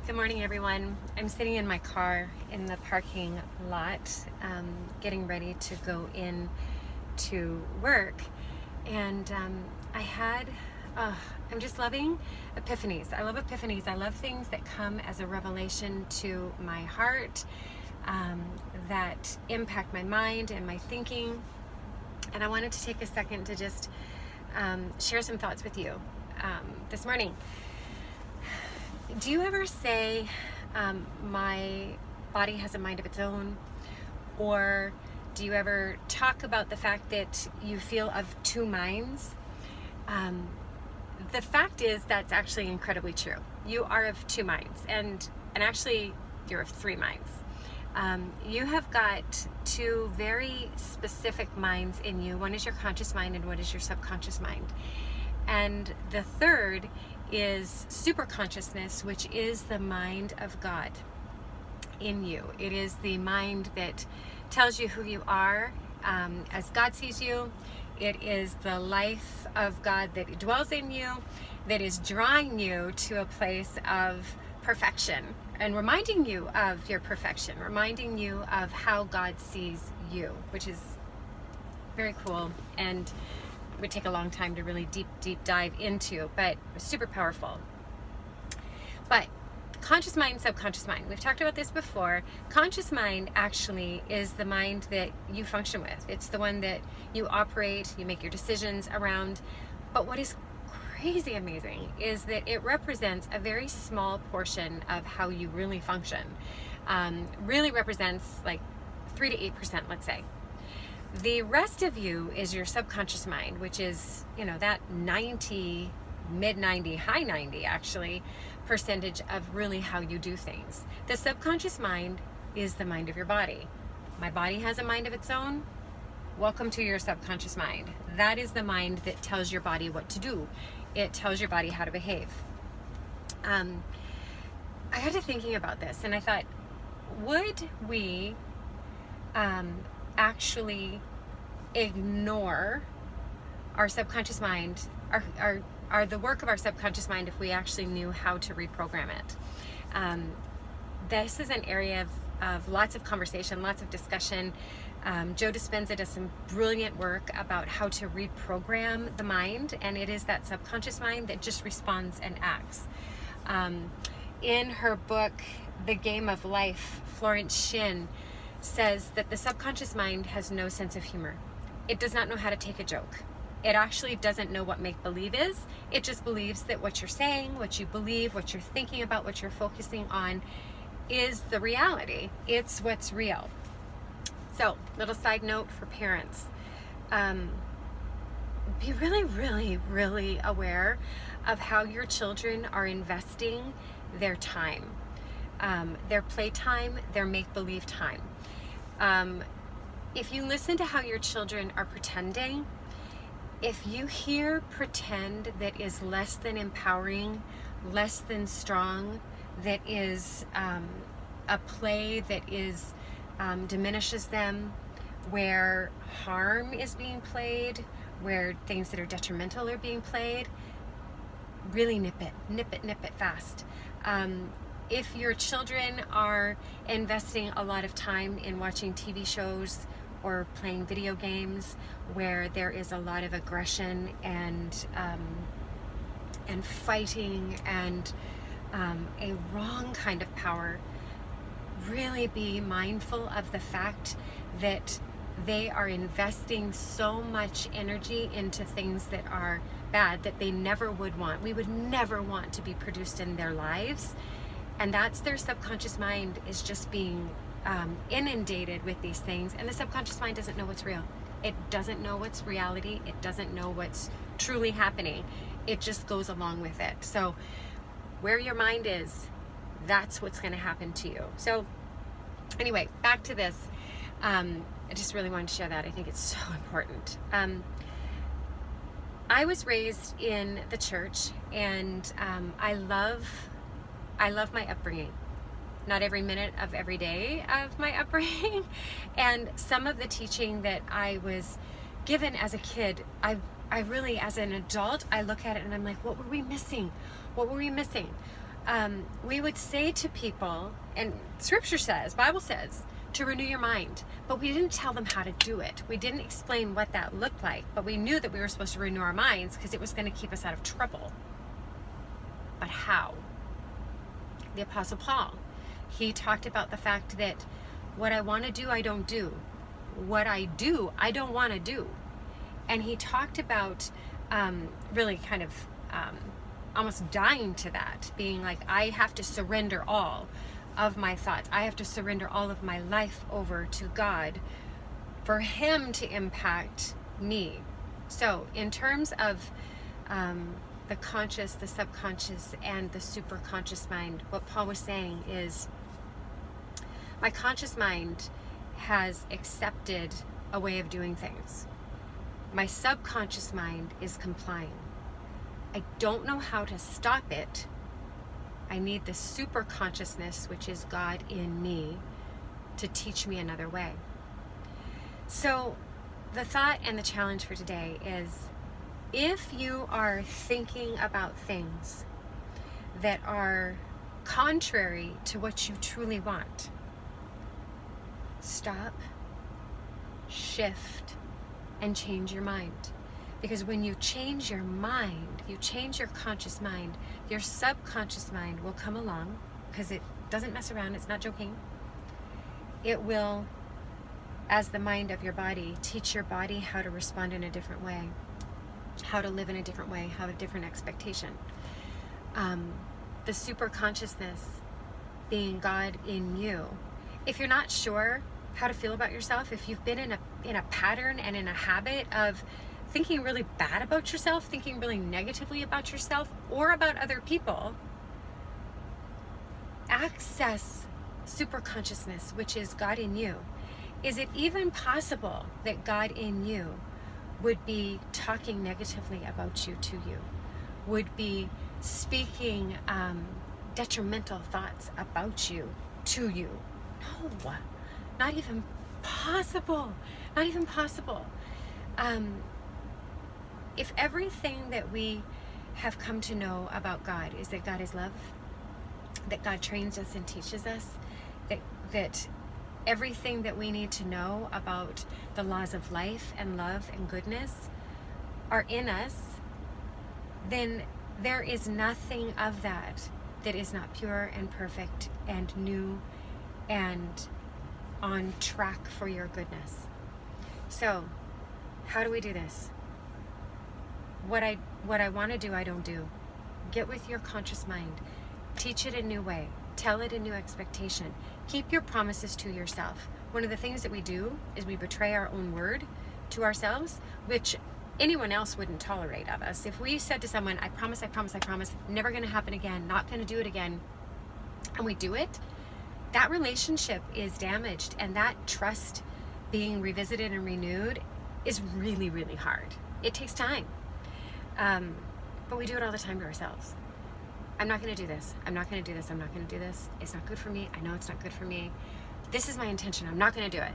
Good morning, everyone. I'm sitting in my car in the parking lot, getting ready to go in to work. And I'm just loving epiphanies. I love epiphanies. I love things that come as a revelation to my heart, that impact my mind and my thinking. And I wanted to take a second to just share some thoughts with you this morning. Do you ever say, my body has a mind of its own? Or do you ever talk about the fact that you feel of two minds? The fact is that's actually incredibly true. You are of two minds, and actually you're of three minds. You have got two very specific minds in you. One is your conscious mind and one is your subconscious mind. And the third is super consciousness, which is the mind of God in you. It is the mind that tells you who you are as God sees you. It is the life of God that dwells in you, that is drawing you to a place of perfection and reminding you of your perfection, reminding you of how God sees you, which is very cool and would take a long time to really deep dive into, but super powerful. But conscious mind, subconscious mind, we've talked about this before. Conscious mind actually is the mind that you function with. It's the one that you operate, you make your decisions around. But what is crazy amazing is that it represents a very small portion of how you really function. Really represents like 3 to 8%, let's say. The rest of you is your subconscious mind, which is, that 90, mid 90, high 90 actually, percentage of really how you do things. The subconscious mind is the mind of your body. My body has a mind of its own. Welcome to your subconscious mind. That is the mind that tells your body what to do. It tells your body how to behave. I got to thinking about this and I thought, would we actually ignore our subconscious mind, our the work of our subconscious mind, if we actually knew how to reprogram it? This is an area of lots of conversation, lots of discussion. Joe Dispenza does some brilliant work about how to reprogram the mind, and it is that subconscious mind that just responds and acts. In her book, The Game of Life, Florence Shinn says that the subconscious mind has no sense of humor. It does not know how to take a joke. It actually doesn't know what make-believe is. It just believes that what you're saying, what you believe, what you're thinking about, what you're focusing on is the reality. It's what's real. So, little side note for parents. Be really aware of how your children are investing their time, their playtime, their make-believe time. If you listen to how your children are pretending, if you hear pretend that is less than empowering, less than strong, that is a play that is diminishes them, where harm is being played, where things that are detrimental are being played, really nip it fast. If your children are investing a lot of time in watching TV shows or playing video games where there is a lot of aggression and fighting and a wrong kind of power, really be mindful of the fact that they are investing so much energy into things that are bad that they never would want. We would never want to be produced in their lives. And that's their subconscious mind is just being inundated with these things. And the subconscious mind doesn't know what's real. It doesn't know what's reality. It doesn't know what's truly happening. It just goes along with it. So where your mind is, that's what's going to happen to you. So anyway, back to this. I just really wanted to share that. I think it's so important. I was raised in the church, and I love my upbringing. Not every minute of every day of my upbringing. And some of the teaching that I was given as a kid, I really, as an adult, I look at it and I'm like, what were we missing? What were we missing? we would say to people, and Scripture says, Bible says, to renew your mind, but we didn't tell them how to do it. We didn't explain what that looked like, but we knew that we were supposed to renew our minds because it was going to keep us out of trouble. But how? The Apostle Paul, he talked about the fact that what I want to do, I don't do. What I do, I don't want to do. And he talked about really kind of almost dying to that, being like, I have to surrender all of my thoughts. I have to surrender all of my life over to God for Him to impact me. So in terms of the conscious, the subconscious, and the superconscious mind, what Paul was saying is, my conscious mind has accepted a way of doing things. My subconscious mind is complying. I don't know how to stop it. I need the super consciousness, which is God in me, to teach me another way. So the thought and the challenge for today is, if you are thinking about things that are contrary to what you truly want, stop, shift, and change your mind. Because when you change your mind, you change your conscious mind, your subconscious mind will come along, because it doesn't mess around, it's not joking. It will, as the mind of your body, teach your body how to respond in a different way, how to live in a different way, have a different expectation. The super consciousness being God in you. If you're not sure how to feel about yourself, if you've been in a pattern and in a habit of thinking really bad about yourself, thinking really negatively about yourself or about other people, access super consciousness, which is God in you. Is it even possible that God in you would be talking negatively about you to you, would be speaking detrimental thoughts about you to you? No, not even possible. Not even possible. If everything that we have come to know about God is that God is love, that God trains us and teaches us, that everything that we need to know about the laws of life and love and goodness are in us, then there is nothing of that that is not pure and perfect and new and on track for your goodness. So, how do we do this? What I want to do, I don't do. Get with your conscious mind. Teach it a new way. Tell it a new expectation. Keep your promises to yourself. One of the things that we do is we betray our own word to ourselves, which anyone else wouldn't tolerate of us. If we said to someone, I promise, never going to happen again, not going to do it again, and we do it, that relationship is damaged, and that trust being revisited and renewed is really, really hard. It takes time. But we do it all the time to ourselves. I'm not going to do this. I'm not going to do this. I'm not going to do this. It's not good for me. I know it's not good for me. This is my intention. I'm not going to do it.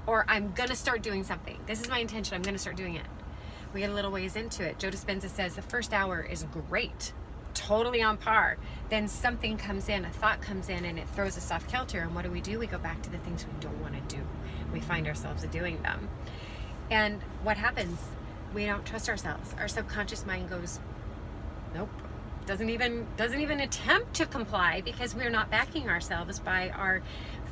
Or I'm going to start doing something. This is my intention. I'm going to start doing it. We get a little ways into it. Joe Dispenza says the first hour is great, totally on par. Then something comes in, a thought comes in, and it throws us off kilter. And what do? We go back to the things we don't want to do. We find ourselves doing them. And what happens? We don't trust ourselves. Our subconscious mind goes, nope. Doesn't even attempt to comply, because we're not backing ourselves by our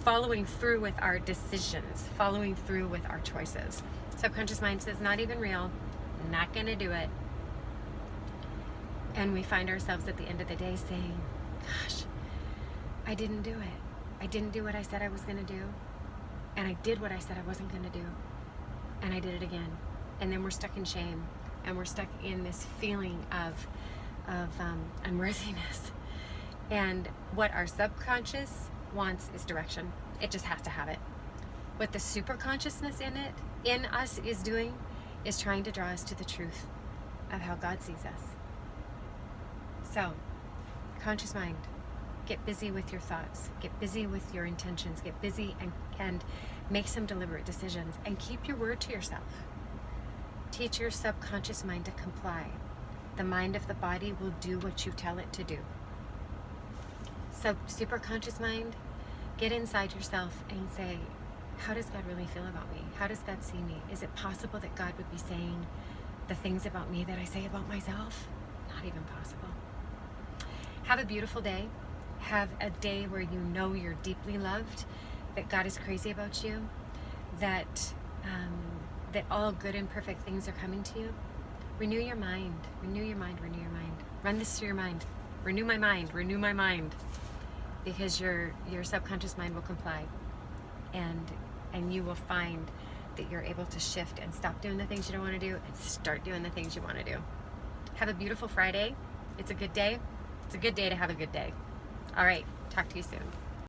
following through with our decisions, following through with our choices. Subconscious mind says, not even real, not going to do it. And we find ourselves at the end of the day saying, gosh, I didn't do it. I didn't do what I said I was going to do. And I did what I said I wasn't going to do. And I did it again. And then we're stuck in shame. And we're stuck in this feeling of unworthiness. And what our subconscious wants is direction. It just has to have it. What the super consciousness in us is doing is trying to draw us to the truth of how God sees us. So, conscious mind, get busy with your thoughts, get busy with your intentions, get busy and make some deliberate decisions, and keep your word to yourself. Teach your subconscious mind to comply. The mind of the body will do what you tell it to do. super conscious mind, get inside yourself and say, how does God really feel about me? How does God see me? Is it possible that God would be saying the things about me that I say about myself? Not even possible. Have a beautiful day. Have a day where you know you're deeply loved, that God is crazy about you, that that all good and perfect things are coming to you. Renew your mind. Renew your mind. Renew your mind. Run this through your mind. Renew my mind. Renew my mind. Because your subconscious mind will comply, and you will find that you're able to shift and stop doing the things you don't want to do and start doing the things you want to do. Have a beautiful Friday. It's a good day. It's a good day to have a good day. All right. Talk to you soon.